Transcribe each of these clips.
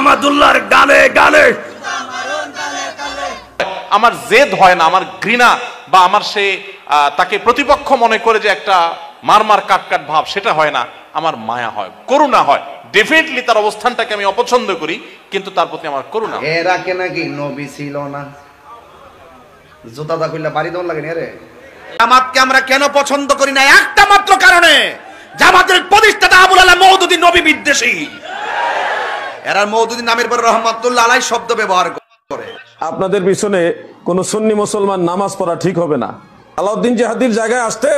আহমদুল্লাহর গালে গালে। আমার জেদ হয় না, আমার ঘৃণা বা আমার সে তাকে প্রতিপক্ষ মনে করে যে একটা মারমার কাটকাট ভাব, সেটা হয় না। আমার মায়া হয়, করুণা হয়। ডেফিনেটলি তার অবস্থানটাকে আমি অপছন্দ করি, কিন্তু তার প্রতি আমার করুণা। এরা কে নাকি নবী ছিল না, জুতা দা কইলা বাড়ি দেওয়ার লাগে না রে। জামাতকে আমরা কেন পছন্দ করি না? একটা মাত্র কারণে, জামাতের প্রতিষ্ঠাতা আবুল আলা মওদুদী নবী বিদ্বেষী। এরা মওদুদী নামের পর রহমাতুল্লাহ আলাইহি শব্দ ব্যবহার করে। আপনাদের পিছনে কোন সুন্নি মুসলমান নামাজ পড়া ঠিক হবে না। আলাউদ্দিন জিহাদির জায়গায় আসতে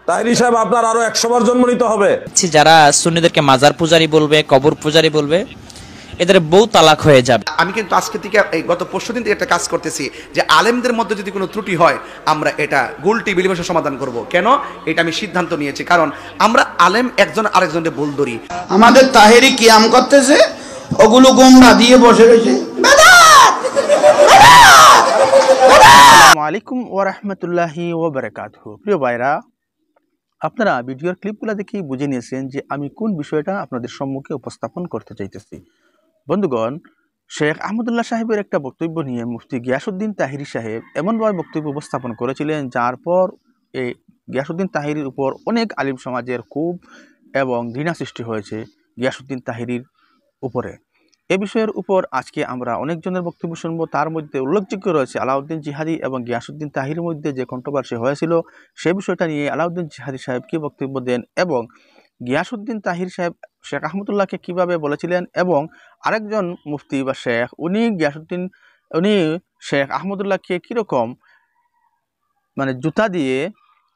তাহিরি সাহেব আপনার আরো 100 বার জন্ম নিতে হবে। যারা সুন্নিদেরকে মাজার পূজারী বলবে, কবর পূজারী বলবে, এদের বউ তালাক হয়ে যাবে। আমি কিন্তু আজকে থেকে গত পরশুদিন থেকে একটা কাজ করতেছি যে আলেমদের মধ্যে যদি কোনো ত্রুটি হয় আমরা এটা গোল টেবিলে বসে সমাধান করব। কেন? এটা আমি সিদ্ধান্ত নিয়েছি, কারণ আমরা আলেম একজন আরেকজনকে ভুল ধরি। আমাদের তাহেরি কিয়াম করতেছে, ওগুলো গোমরা দিয়ে বসে রয়েছে। আসসালামু আলাইকুম ওয়া রাহমাতুল্লাহি ওয়া বারাকাতুহু। প্রিয় ভাইরা, আপনারা ভিডিওর ক্লিপগুলো দেখেই বুঝে নিয়েছেন যে আমি কোন বিষয়টা আপনাদের সম্মুখে উপস্থাপন করতে চাইতেছি। বন্ধুগণ, শেখ আহমদুল্লাহ সাহেবের একটা বক্তব্য নিয়ে মুফতি গিয়াসউদ্দিন তাহিরি সাহেব এমনভাবে বক্তব্য উপস্থাপন করেছিলেন, যার পর এই গিয়াসউদ্দিন তাহিরির উপর অনেক আলিম সমাজের ক্ষোভ এবং ঘৃণা সৃষ্টি হয়েছে গিয়াসউদ্দিন তাহিরির উপরে। এ বিষয়ের উপর আজকে আমরা অনেকজনের বক্তব্য শুনবো। তার মধ্যে উল্লেখযোগ্য রয়েছে আলাউদ্দিন জিহাদি এবং গিয়াসউদ্দিন তাহিরের মধ্যে যে কন্ট্রোভার্সি হয়েছিল, সেই বিষয়টা নিয়ে আলাউদ্দিন জিহাদি সাহেব কী বক্তব্য দেন এবং গিয়াসউদ্দিন তাহির সাহেব শেখ আহমদুল্লাহকে কিভাবে বলেছিলেন, এবং আরেকজন মুফতি বা শেখ উনি শেখ আহমদুল্লাহকে কীরকম মানে জুতা দিয়ে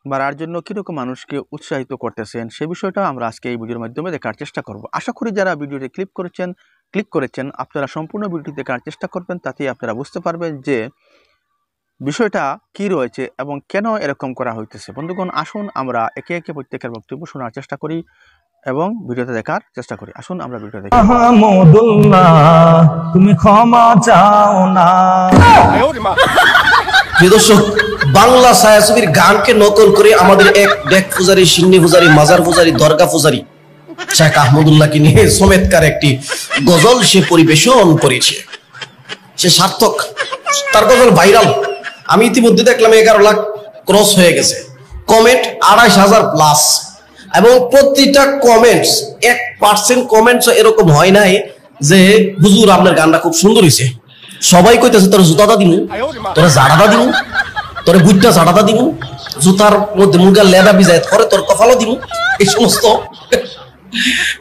মারার জন্য কীরকম মানুষকে উৎসাহিত করতেছেন, সে বিষয়টা আমরা আজকে এই ভিডিওর মাধ্যমে দেখার চেষ্টা করব। আশা করি যারা ভিডিওটি ক্লিক করেছেন আপনারা সম্পূর্ণ ভিডিওটি দেখার চেষ্টা করবেন, তাতে আপনারা বুঝতে পারবেন যে বিষয়টা কি রয়েছে এবং কেন এরকম করা হইতেছে। বন্ধুগণ, আসুন আমরা একে একে প্রত্যেকের বক্তব্য শোনার চেষ্টা করি এবং ভিডিওতে দেখার চেষ্টা করি। আসুন আমরা ভিডিও দেখি। তুমি ক্ষমা চাও না। দর্শক, বাংলা ছায়াছবির গানকে নকল করে আমাদের এক ডেক পূজারী, সিন্নি পূজারী, মাজার পূজারী, দরগা পূজারী শেখ আহমদুল্লাহকে নিয়ে চমৎকার একটি গজল সে পরিবেশন করেছে। সে সার্থক, তার গজল ভাইরাল। আমি ইতিমধ্যে দেখলাম 11 লাখ ক্রস হয়ে গেছে, কমেন্ট 28,000 প্লাস, এবং প্রতিটা কমেন্টস 1% কমেন্টস এরকম হয় নাই যে হুজুর আপনার গানটা খুব সুন্দর হয়েছে। সবাই কইতেছে তোর জুতাটা দিমু, তোর জাড়াটা দিমু, তোর বুটটা জাড়াটা দিমু, জুতার মধ্যে মুরগার লেদা ভিজায় পরে তোর কপালও দিমু। এই সমস্ত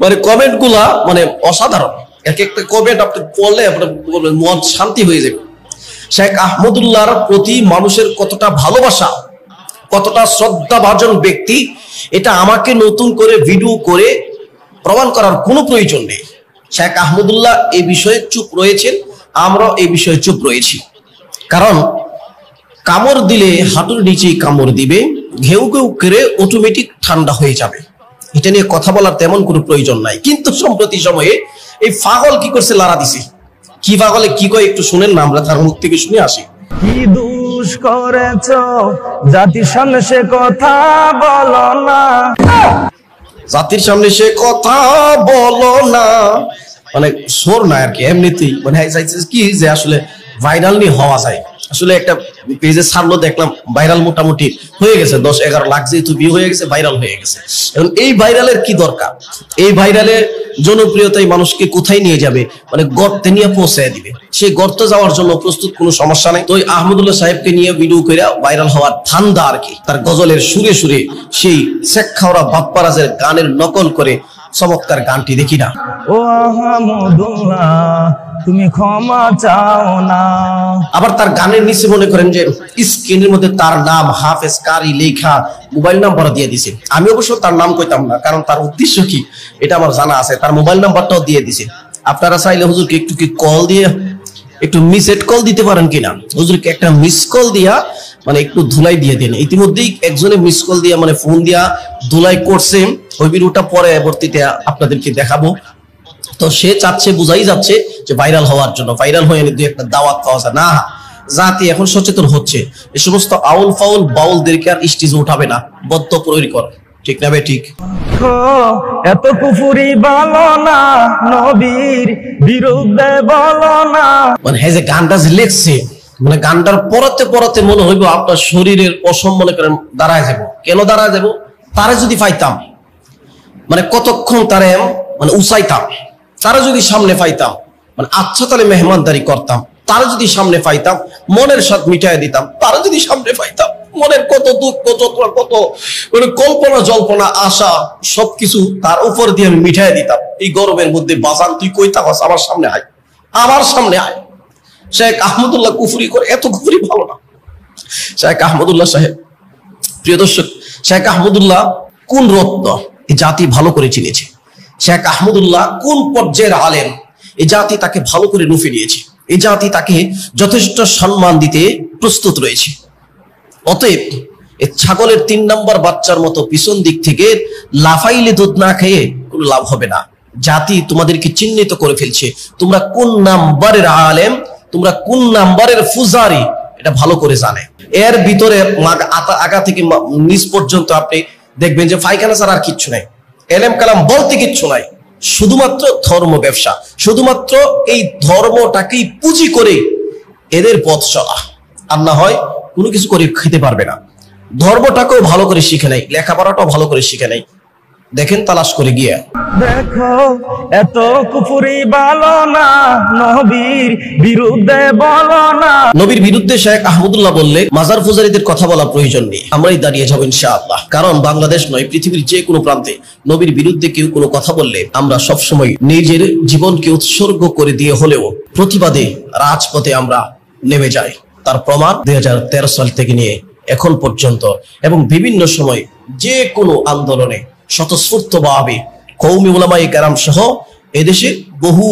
মানে কমেন্ট গুলা মানে অসাধারণ। এক একটা কমেন্ট আপনি পড়লে আপনার মন শান্তি হয়ে যাবে। শেখ আহমদুল্লাহর প্রতি মানুষের কতটা ভালোবাসা, কতটা শ্রদ্ধাভাজন ব্যক্তি, এটা আমাকে নতুন করে ভিডিও করে প্রমাণ করার কোনো প্রয়োজন নেই। শেখ আহমদুল্লাহ এই বিষয়ে চুপ রয়েছেন, আমরা এই বিষয়ে চুপ রয়েছি। কারণ কামড় দিলে হাঁটুর নিচেই কামড় দিবে, ঘেউ ঘেউ করে অটোমেটিক ঠান্ডা হয়ে যাবে। এটা নিয়ে কথা বলার তেমন কোনো প্রয়োজন নাই। কিন্তু সম্প্রতি সময়ে এই পাগল কি করছে, লারা দিছে। কি পাগলে কি কয় একটু শুনেন না, আমরা তার মুখ থেকে শুনে আসি। কি দোষ করেছো জাতির সামনে সে কথা বলো না, জাতির সামনে সে কথা বলো না, মানে সোর না আর কি, এমনিতেই মানে কি যে আসলে ভাইরাল নিয়ে হওয়া যায়। আসলে একটা পেজে ছাড়লো, দেখলাম ভাইরাল মোটামুটি হয়ে গেছে, 10-11 লাখ যেহেতু ভিউ হয়ে গেছে, ভাইরাল হয়ে গেছে। এখন এই ভাইরালের কি দরকার? এই ভাইরালের জনপ্রিয়তাই মানুষকে কোথায় নিয়ে যাবে, মানে গর্তে নিয়ে পৌঁছায় দিবে। সেই গর্তে যাওয়ার জন্য প্রস্তুত, কোনো সমস্যা নাই। তো আহমদুল্লাহ সাহেবকে নিয়ে ভিডিও করে ভাইরাল হওয়ার ধান্দা আর কি। তার গজলের সুরে সুরে সেই শেখ খাওরা বাপ্পারাজের গানের নকল করে চমৎকার গানটি দেখি না। ও আহমদুল্লাহ তুমি ক্ষমা চাও না। আবার তার গানের নিচে মনে করেন যে স্ক্রিনের মধ্যে তার নাম হাফেজ কারি লেখা, মোবাইল নাম্বার দিয়ে দিছে। আমি অবশ্য তার নাম কইতাম না, কারণ তার উদ্দেশ্য কি এটা আমার জানা আছে। তার মোবাইল নাম্বারটাও দিয়ে দিছে। আপনারা চাইলে হুজুরকে একটু কি কল দিয়ে একটু মিসেড কল দিতে পারেন কিনা, হুজুরকে একটা মিস কল দিয়া মানে একটু ধুলাই দিয়ে দেন। ইতিমধ্যেই একজনে মিস কল দিয়া মানে ফোন দিয়া ধুলাই করছে, ওই ভিডিওটা পরে পরবর্তীতে আপনাদেরকে দেখাবো। তো সে চাচ্ছে, বুঝাই যাচ্ছে যে ভাইরাল হওয়ার জন্য, ভাইরাল হয়ে দুই একটা দাওয়াত পাওয়া যায় না। জাতি এখন সচেতন হচ্ছে, এই সমস্ত আউল ফাউল বাউলদেরকে আর স্টেজে উঠাবে না, বদ্ধ পরিকর। ঠিক না বে ঠিক? এত কুফুরি বলো না, নবীর বিরুদ্ধে বলো না। মানে হ্যাঁ যে গানটা যে লিখছে, মানে গানটার পড়াতে পড়াতে মনে হইব আপনার শরীরের পশম মনে করেন দাঁড়ায় যাব। কেন দাঁড়ায় যাব? তারা যদি পাইতাম, মানে কতক্ষণ তারে মানে উচাইতাম, তারা যদি সামনে পাইতাম, মানে আচ্ছা তাহলে মেহমানদারি করতাম, তারা যদি সামনে পাইতাম মনের স্বাদ মিটাই দিতাম, তারা যদি সামনে পাইতাম মনের কত দুঃখ কত মানে কল্পনা জল্পনা আশা সবকিছু তার উপর দিয়ে আমি মিটাই দিতাম। এই গরমের মধ্যে বাজান তুই কই থাকস, আমার সামনে আয়, আমার সামনে আয়। শেখ আহমদুল্লাহ কুফরি করে, এত কুফরি ভালো না। শেখ আহমদুল্লাহ সাহেব, প্রিয় দর্শক, শেখ আহমদুল্লাহ কোন রত্ন এই জাতি ভালো করে চিনেছে। শেখ আহমদুল্লাহ কোন পর্যায়ের আলেম এই জাতি তাকে ভালো করে নুফে নিয়েছে। এই জাতি তাকে যথেষ্ট সম্মান দিতে প্রস্তুত রয়েছে। অতএব এই ছাগলের 3 নম্বর বাচ্চার মতো পিছন দিক থেকে লাফাইলে দুধ না খেয়ে কোনো লাভ হবে না। জাতি তোমাদেরকে চিহ্নিত করে ফেলছে, তোমরা কোন নাম্বারের আলেম, তোমরা কোন নাম্বারের ফুজারি, এটা ভালো করে জানে। এর ভিতরে আগা থেকে নিচ পর্যন্ত আপনি দেখবেন যে পায়খানা ছাড়া আর কিচ্ছু নাই, এলেম কালাম বলতে কিচ্ছু নাই, শুধুমাত্র ধর্ম ব্যবসা, শুধুমাত্র এই ধর্মটাকেই পুঁজি করে এদের পথ চলা। আর না হয় কোনো কিছু করে খেতে পারবে না। ধর্মটাকেও ভালো করে শিখে নাই, লেখাপড়াটাও ভালো করে শিখে নাই। দেখেন তালাশ করে গিয়ে দেখো এত কুফুরি বলো না, নবীর বিরুদ্ধে বলো না। নবীর বিরুদ্ধে শেখ আহমদুল্লাহ বললে মাজার পূজারীদের কথা বলা প্রয়োজন নেই, আমরাই দাঁড়িয়ে যাবো ইনশাআল্লাহ। কারণ বাংলাদেশ নয়, পৃথিবীর যে কোনো প্রান্তে নবীর বিরুদ্ধে কেউ কোনো কথা বললে আমরা সবসময় নিজের জীবনকে উৎসর্গ করে দিয়ে হলেও প্রতিবাদে রাজপথে আমরা নেমে যাই। তার প্রমাণ 2013 সাল থেকে নিয়ে এখন পর্যন্ত এবং বিভিন্ন সময় যে কোনো আন্দোলনে স্বতঃস্ফূর্তভাবে কওমি উলামায়ে কেরাম সহ এদেশে বহু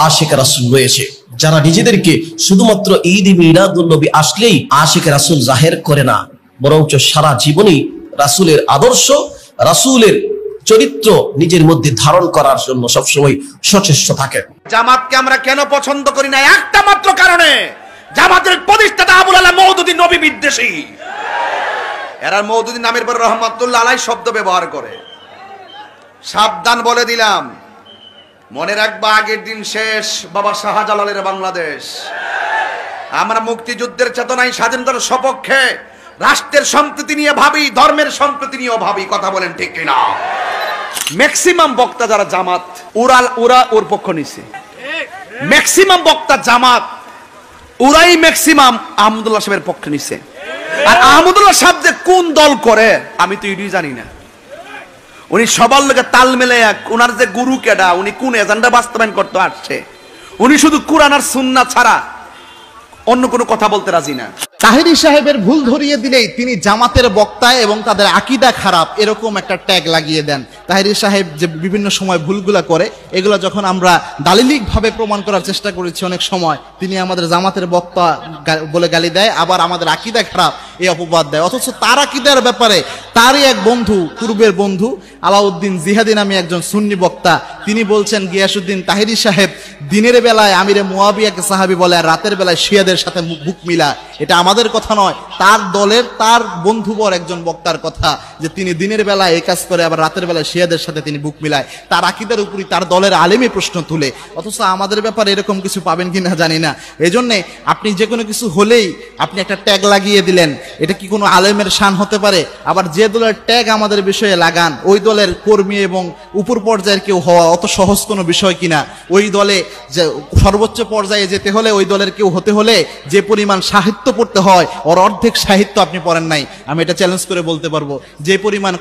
আশিক রাসূল রয়েছে, যারা নিজেদেরকে শুধুমাত্র ঈদ মিলাদুন্নবী আসলেই আশিক রাসূল জাহের করে না, বরঞ্চ সারা জীবনই রাসূলের আদর্শ, রাসূলের চরিত্র নিজের মধ্যে ধারণ করার জন্য সবসময় সচেষ্ট থাকেন। জামাতকে আমরা কেন পছন্দ করি না? একটা মাত্র কারণে, জামাতের প্রতিষ্ঠাতা আবুল আলা মওদুদী নবী বিদ্বেষী। এরা মওদুদী নামের পর রহমাতুল্লাহ আলাইহি শব্দ ব্যবহার করে। সাবধান বলে দিলাম, মনে রাখবা আগের দিন শেষ বাবা শাহজালালের বাংলাদেশ। আমরা মুক্তিযুদ্ধের চেতনায় স্বাধীনতার সপক্ষে, রাষ্ট্রের সম্প্রীতি নিয়ে ভাবি, ধর্মের সম্প্রীতি নিয়েও ভাবি। কথা বলেন ঠিক কিনা? ম্যাক্সিমাম বক্তা যারা জামাত, ওরা ওর পক্ষ নিছে। ম্যাক্সিমাম বক্তা জামাত, ওরাই ম্যাক্সিমাম আহমদুল্লাহ সাহেবের পক্ষে নিছে। আর আহমদুল্লাহ সাহেব যে কোন দল করে আমি তো এটাই জানি না। উনি সবার লোকে তাল মেলে, ওনার যে গুরু কেডা, উনি কোন এজেন্ডা বাস্তবায়ন করতে আসছে, উনি শুধু কুরআন আর সুন্নাহ ছাড়া অন্য কোনো কথা বলতে রাজি না। তাহেরি সাহেবের ভুল ধরিয়ে দিলেই তিনি জামাতের বক্তা এবং তাদের আকীদা খারাপ এরকম একটা ট্যাগ লাগিয়ে দেন। তাহেরি সাহেব যে বিভিন্ন সময় ভুলগুলা করে, এগুলো যখন আমরা দালিলিকভাবে প্রমাণ করার চেষ্টা করেছি, অনেক সময় তিনি আমাদের জামাতের বক্তা বলে গালি দেয়, আবার আমাদের আকীদা খারাপ এই অপবাদ দেয়। অথচ তার আকীদার ব্যাপারে তারই এক বন্ধু, পূর্বের বন্ধু আলাউদ্দিন জিহাদি নামে একজন সুন্নি বক্তা, তিনি বলছেন গিয়াসউদ্দিন তাহেরি সাহেব দিনের বেলায় আমিরে মুয়াবিয়াকে সাহাবী বলে, আর রাতের বেলায় শিয়াদের সাথে বুক মিলা। এটা আমাদের কথা নয়, তার দলের তার বন্ধুবর একজন বক্তার কথা, যে তিনি দিনের বেলায় এই কাজ করে, আবার রাতের বেলায় শিয়াদের সাথে তিনি বুক মিলায়। তার আকীদার উপরই তার দলের আলেমই প্রশ্ন তুলে। অথচ আমাদের ব্যাপারে এরকম কিছু পাবেন কিনা জানি না। এজন্যে আপনি যে কোনো কিছু হলেই আপনি একটা ট্যাগ লাগিয়ে দিলেন, এটা কি কোনো আলেমের শান হতে পারে? আবার যে দলের ট্যাগ আমাদের বিষয়ে লাগান, ওই দলের কর্মী এবং উপর পর্যায়ের কেউ হওয়া অত সহজ কোনো বিষয় কিনা? ওই দলে যে সর্বোচ্চ পর্যায়ে যেতে হলে, ওই দলের কেউ হতে হলে যে পরিমাণ সাহিত্য পড়তে হয়, ওর অর্ধেক সাহিত্য আপনি পড়েন নাই। আমি এটা চ্যালেঞ্জ করে বলতে পারবো। যে পরিমাণ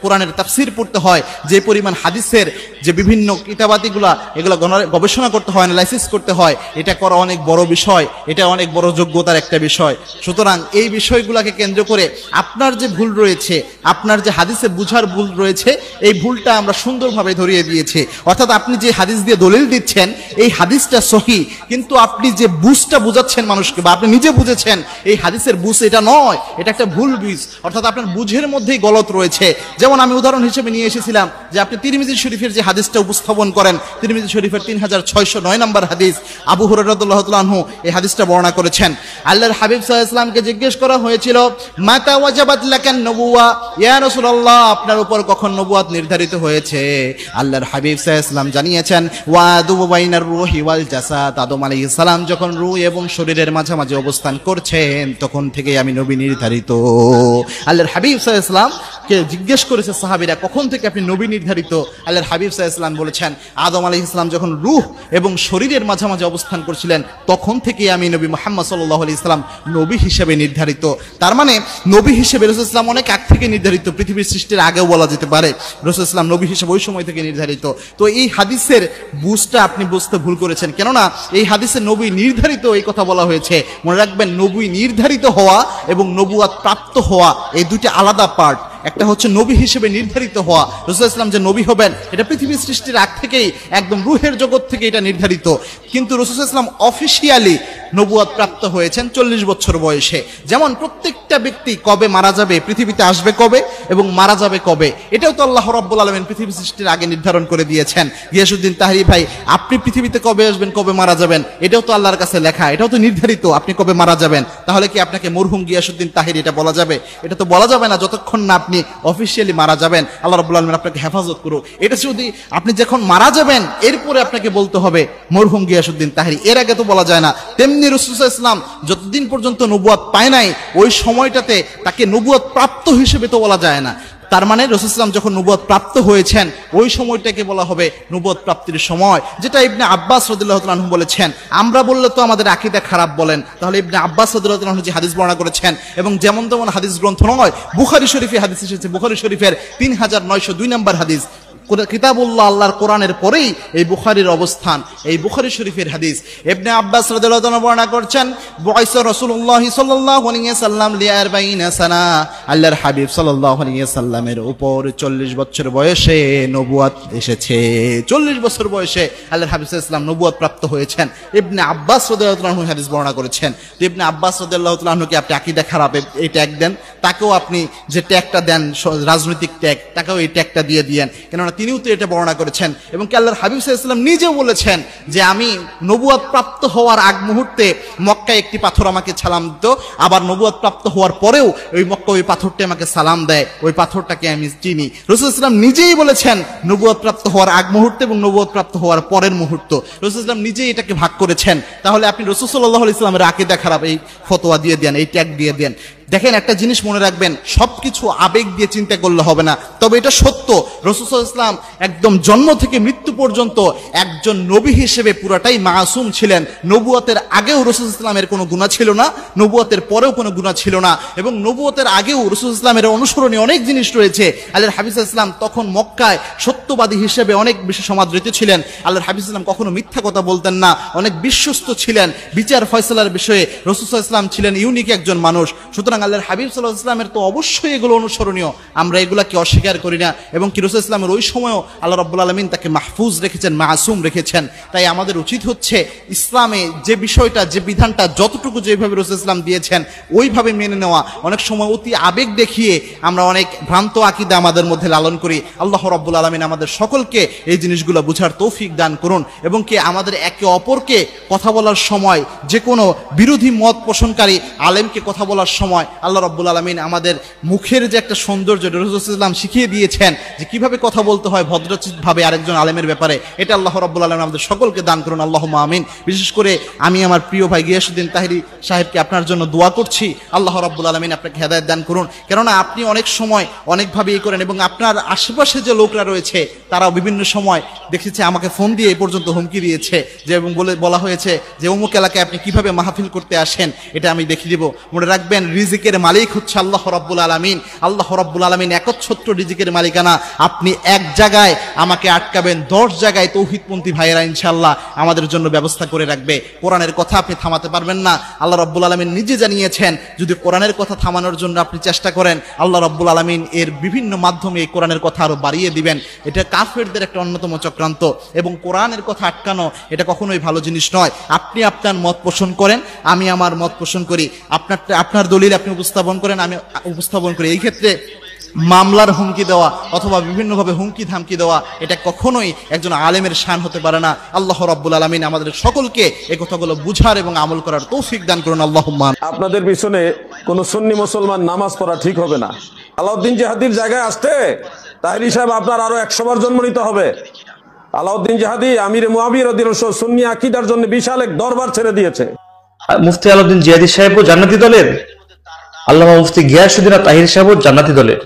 কোরআনের তাফসীর পড়তে হয়, যে পরিমাণ হাদিসের যে বিভিন্ন কিতাবাতিগুলা, এগুলো গবেষণা করতে হয়, অ্যানালাইসিস করতে হয়, এটা করা অনেক বড় বিষয়, এটা অনেক বড় যোগ্যতার একটা বিষয়। সুতরাং এই বিষয়গুলোকে কেন্দ্র করে আপনার যে ভুল রয়েছে, আপনার যে হাদিসে বুঝার ভুল রয়েছে, এই ভুলটা আমরা সুন্দরভাবে ধরিয়ে দিয়েছি। অর্থাৎ আপনি যে হাদিস দিয়ে দলিল দিচ্ছেন, এই হাদিসটা সহি, কিন্তু আপনি যে বুঝটা বুঝাচ্ছেন মানুষকে, বা আপনি নিজে বুঝেছেন এই হাদিসের বুঝ এটা নয়, এটা একটা ভুল বুঝ। অর্থাৎ আপনার বুঝের মধ্যেই গলত রয়েছে। যেমন আমি উদাহরণ হিসেবে নিয়ে এসেছিলাম যে আপনি তিরমিজি শরীফের যে হাদিসটা উপস্থাপন করেন, তিরমিজি শরীফের 3609 নম্বর হাদিস, আবু হুরায়রা রাদিয়াল্লাহু তাআলা আনহু এই হাদিসটা বর্ণনা করেছেন। আল্লাহর হাবিব সাল্লাল্লাহু আলাইহি ওয়াসাল্লামকে জিজ্ঞেস করা হয়েছিল মাতা ওয়াজাবাত লাকান নবুওয়া, ইয়া রাসূলুল্লাহ আপনার উপর কখন নবুয়ত নির্ধারিত হয়েছে? আল্লাহর হাবিব সাল্লাল্লাহু আলাইহি ওয়াসাল্লাম জানিয়েছেন ওয়াদু বাইনার রূহি ওয়াল জাসাদ, আদম আলাইহিস সালাম যখন রূহ এবং শরীরের মাঝামাঝি অবস্থান করছেন তখন থেকে আমি নবী নির্ধারিত। আল্লাহর হাবিব সাল্লাল্লাহু আলাইহি ওয়াসাল্লাম কে জিজ্ঞেস করেছে সাহাবীরা কখন থেকে আপনি নবী নির্ধারিত? আল্লাহর হাবিব সাল্লাল্লাহু আলাইহি ওয়াসাল্লাম বলেছেন আদম আলাইহিস সালাম যখন রূহ এবং শরীরের মাঝামাঝি অবস্থান করছিলেন তখন থেকে আমি নবী মুহাম্মদ সাল্লাল্লাহু আলাইহি ওয়াসাল্লাম নবী হিসেবে নির্ধারিত। তার মানে নবী হিসেবে রাসূলুল্লাহ সাল্লাল্লাহু আলাইহি ওয়াসাল্লাম অনেক আগ থেকে নির্ধারিত, পৃথিবীর সৃষ্টির আগেও বলা যেতে পারে রাসূলুল্লাহ সাল্লাল্লাহু আলাইহি ওয়াসাল্লাম নবী হিসেবে ওই সময় থেকে নির্ধারিত। তো এই হাদিসের বুঝটা আপনি বুঝতে ভুল করেছেন, কেননা এই হাদিসে নবী নির্ধারিত এই কথা বলা হয়েছে। মনে রাখবেন নবী নির্ধারিত হওয়া এবং নবুয়ত প্রাপ্ত হওয়া এই দুটি আলাদা পার্ট। একটা হচ্ছে নবী হিসেবে নির্ধারিত হওয়া, রাসূলুল্লাহ সাল্লাল্লাহু আলাইহি ওয়াসাল্লাম যে নবী হবেন এটা পৃথিবীর সৃষ্টির আগ থেকেই একদম রূহের জগৎ থেকে এটা নির্ধারিত, কিন্তু রাসূলুল্লাহ সাল্লাল্লাহু আলাইহি ওয়াসাল্লাম অফিশিয়ালি নবুয়ত প্রাপ্ত হয়েছেন 40 বছর বয়সে। যেমন প্রত্যেকটা ব্যক্তি কবে মারা যাবে, পৃথিবীতে আসবে কবে এবং মারা যাবে কবে, এটাও তো আল্লাহ রাব্বুল আলামিন পৃথিবী সৃষ্টির আগে নির্ধারণ করে দিয়েছেন। গিয়াসউদ্দিন তাহরি ভাই আপনি পৃথিবীতে কবে আসবেন, কবে মারা যাবেন, এটাও তো আল্লাহর কাছে লেখা, এটাও তো নির্ধারিত আপনি কবে মারা যাবেন। তাহলে কি আপনাকে মরহুম গিয়াসউদ্দিন তাহরি এটা বলা যাবে? এটা তো বলা যাবে না যতক্ষণ না আপনি অফিশিয়ালি মারা যাবেন। আল্লাহ রাব্বুল আলামিন আপনাকে হেফাজত করুক। এটা যদি আপনি যখন মারা যাবেন এরপরে আপনাকে বলতে হবে মরহুম গিয়াসউদ্দিন তাহরি, এর আগে তো বলা যায় না। তেমনি রাসূলুল্লাহ সাল্লাল্লাহু আলাইহি ওয়াসাল্লাম যতদিন পর্যন্ত নবুয়ত পায় নাই ওই সময়টাতে তাকে নবুয়ত প্রাপ্ত হিসেবে তো বলা যায় না। তার মানে রাসূলুল্লাহ সাল্লাল্লাহু আলাইহি ওয়াসাল্লাম যখন নবুয়ত প্রাপ্ত হয়েছেন ওই সময়টাকে বলা হবে নবুয়ত প্রাপ্তির সময়, যেটা ইবনে আব্বাস রাদিয়াল্লাহু তাআলা আনহু বলেছেন। আমরা বললে তো আমাদের আকীদা খারাপ বলেন, তাহলে ইবনে আব্বাস রাদিয়াল্লাহু তাআলা আনহু যে হাদিস বর্ণনা করেছেন এবং যেমন তেমন হাদিস গ্রন্থ নয়, বুখারী শরীফে হাদিস এসেছে, বুখারী শরীফের 3902 নম্বর হাদিস, কিতাবুল্লাহ আল্লাহর কোরআনের পরেই এই বুখারীর অবস্থান, এই বুখারী শরীফের হাদিস। ইবনে আব্বাস রাদিয়াল্লাহু তাআলা বর্ণনা করছেন বুআইসা রাসূলুল্লাহ সাল্লাল্লাহু আলাইহি ওয়াসাল্লাম লিআরবাইনা সানা, আল্লাহর হাবিব সাল্লাল্লাহু আলাইহি ওয়াসাল্লামের উপর 40 বছর বয়সে নবুয়ত এসেছে। 40 বছর বয়সে আল্লাহর হাবিব সাল্লাল্লাহু আলাইহি ওয়াসাল্লাম নবুয়ত প্রাপ্ত হয়েছেন। ইবনে আব্বাস রাদিয়াল্লাহু তাআলা আনহু হাদিস বর্ণনা করেছেন। তো ইবনে আব্বাস রাদিয়াল্লাহু তাআলা আনহুকে আপনি আকীদা খারাপ এই ট্যাগ দেন, তাকেও আপনি যে ট্যাগটা দেন রাজনৈতিক ট্যাগ, তাকেও এই ট্যাগটা দিয়ে দিয়েন, কেননা তিনিও তো এটা বর্ণনা করেছেন। এবং আল্লাহর হাবিব সাল্লাল্লাহু আলাইহি ওয়াসাল্লাম নিজেও বলেছেন যে আমি নবুয়ত প্রাপ্ত হওয়ার আগ মুহূর্তে মক্কায় একটি পাথর আমাকে সালাম দিত, আবার নবুয়ত প্রাপ্ত হওয়ার পরেও ওই মক্কা ওই পাথরটি আমাকে সালাম দেয়, ওই পাথরটাকে আমি চিনি। রাসূলুল্লাহ সাল্লাল্লাহু আলাইহি ওয়াসাল্লাম নিজেই বলেছেন নবুয়ত প্রাপ্ত হওয়ার আগ মুহূর্তে এবং নবুয়ত প্রাপ্ত হওয়ার পরের মুহূর্ত, রাসূলুল্লাহ সাল্লাল্লাহু আলাইহি ওয়াসাল্লাম নিজেই এটাকে ভাগ করেছেন। তাহলে আপনি রাসূল সাল্লাল্লাহু আলাইহি ওয়াসাল্লামের আকীদা খারাপ এই ফতোয়া দিয়ে দেন, এই ট্যাগ দিয়ে দেন। দেখেন একটা জিনিস মনে রাখবেন, সবকিছু আবেগ দিয়ে চিন্তা করলে হবে না, তবে এটা সত্য রাসূল সাল্লাল্লাহু আলাইহি ওয়াসাল্লাম একদম জন্ম থেকে মৃত্যু পর্যন্ত একজন নবী হিসেবে পুরাটাই মাসুম ছিলেন। নবুয়তের আগেও রাসূল সাল্লাল্লাহু আলাইহি ওয়াসাল্লামের কোনো গুনাহ ছিল না, নবুয়তের পরেও কোনো গুনাহ ছিল না, এবং নবুয়তের আগেও রাসূল সাল্লাল্লাহু আলাইহি ওয়াসাল্লামের অনুসরণীয় অনেক জিনিস রয়েছে। আল্লাহর হাবিব সাল্লাল্লাহু আলাইহি ওয়াসাল্লাম তখন মক্কায় সত্যবাদী হিসেবে অনেক বেশি সমাদৃত ছিলেন। আল্লাহর হাবিব সাল্লাল্লাহু আলাইহি ওয়াসাল্লাম কখনো মিথ্যা কথা বলতেন না, অনেক বিশ্বস্ত ছিলেন। বিচার ফয়সালার বিষয়ে রাসূল সাল্লাল্লাহু আলাইহি ওয়াসাল্লাম ছিলেন ইউনিক একজন মানুষ। সুতরাং আল্লাহর হাবিব সাল্লাল্লাহু আলাইহি ওয়াসাল্লামের তো অবশ্যই এগুলো অনুসরণীয়, আমরা এগুলাকে অস্বীকার করি না। এবং কি রাসূল সাল্লাল্লাহু আলাইহি ওয়াসাল্লামের ওই সময়ও আল্লাহ রাব্বুল আলামিন তাকে মাহফুজ রেখেছেন, মাসুম রেখেছেন। তাই আমাদের উচিত হচ্ছে ইসলামে যে বিষয়টা, যে বিধানটা যতটুকু যেভাবে রাসূল সাল্লাল্লাহু আলাইহি ওয়াসাল্লাম দিয়েছেন ওইভাবে মেনে নেওয়া। অনেক সময় অতি আবেগ দেখিয়ে আমরা অনেক ভ্রান্ত আকীদা আমাদের মধ্যে লালন করি। আল্লাহ রাব্বুল আলামিন আমাদের সকলকে এই জিনিসগুলো বুঝার তৌফিক দান করুন, এবং কি আমাদের একে অপরকে কথা বলার সময় যে কোনো বিরোধী মত পোষণকারী আলেমকে কথা বলার সময় আল্লাহ রাব্বুল আলামিন আমাদের মুখের যে একটা সৌন্দর্য রাসূল সাল্লাল্লাহু আলাইহি ওয়াসাল্লাম শিখিয়ে দিয়েছেন যে কিভাবে কথা বলতে হয় ভদ্রচিতভাবে আরেকজন আলেমের ব্যাপারে, এটা আল্লাহ রাব্বুল আলামিন আমাদের সকলকে দান করুন, আল্লাহুম্মা আমিন। বিশেষ করে আমি আমার প্রিয় ভাই গিয়াসউদ্দিন তাহরি সাহেবকে আপনার জন্য দোয়া করছি, আল্লাহ রাব্বুল আলামিন আপনাকে হেদায়েত দান করুন। কেননা আপনি অনেক সময় অনেকভাবে এই করেন, এবং আপনার আশেপাশে যে লোকরা রয়েছে তারাও বিভিন্ন সময় দেখেছে আমাকে ফোন দিয়ে এই পর্যন্ত হুমকি দিয়েছে যে, এবং বলা হয়েছে যে অমুক এলাকায় আপনি কিভাবে মাহফিল করতে আসেন, এটা আমি দেখিয়ে দিব। মনে রাখবেন রিজিকের মালিক হচ্ছে আল্লাহ রাব্বুল আলামিন। আল্লাহ রাব্বুল আলামিন একচ্ছত্র রিজিকের মালিকানা। আপনি এক জায়গায় আমাকে আটকাবেন, 10 জায়গায় তৌহিদপন্থী ভাইয়েরা ইনশাআল্লাহ আমাদের জন্য ব্যবস্থা করে রাখবে। কোরআনের কথা আপনি থামাতে পারবেন না। আল্লাহ রাব্বুল আলামিন নিজে জানিয়েছেন যদি কোরআনের কথা থামানোর জন্য আপনি চেষ্টা করেন, আল্লাহ রাব্বুল আলামিন এর বিভিন্ন মাধ্যমে এই কোরআনের কথা আরো বাড়িয়ে দিবেন। এটা কাফেরদের একটা অন্যতম চক্রান্ত, এবং কোরআনের কথা আটকানো এটা কখনোই ভালো জিনিস নয়। আপনি আপনার মত পোষণ করেন, আমি আমার মত পোষণ করি, আপনার দলিল আপনি উপস্থাপন করেন, আমি উপস্থাপন করি। এই ক্ষেত্রে মামলার হুমকি দেওয়া অথবা বিভিন্নভাবে হুমকি ধামকি দেওয়া এটা কখনোই একজন আলেমের শান হতে পারে না। আল্লাহ রাব্বুল আলামিন আমাদের সকলকে এই কথাগুলো বুঝার এবং আমল করার তৌফিক দান করুন, আল্লাহুম্মা। আপনাদের পিছনে কোন সুন্নি মুসলমান নামাজ পড়া ঠিক হবে না। আলাউদ্দিন জিহাদির জায়গায় আসতে তাহেরি সাহেব আপনার আরো 100 বার জন্ম নিতে হবে। আলাউদ্দিন জিহাদি আমির মুআবিয়া রাদিয়াল্লাহু আনহু সুন্নি আকীদার জন্য বিশাল এক দরবার ছেড়ে দিয়েছে। মুফতি আলাউদ্দিন জিহাদি সাহেবও জান্নাতি দলের, আল্লামা মুফতি গিয়াসউদ্দিন তাহির সাহেবও জান্নাতি দলের।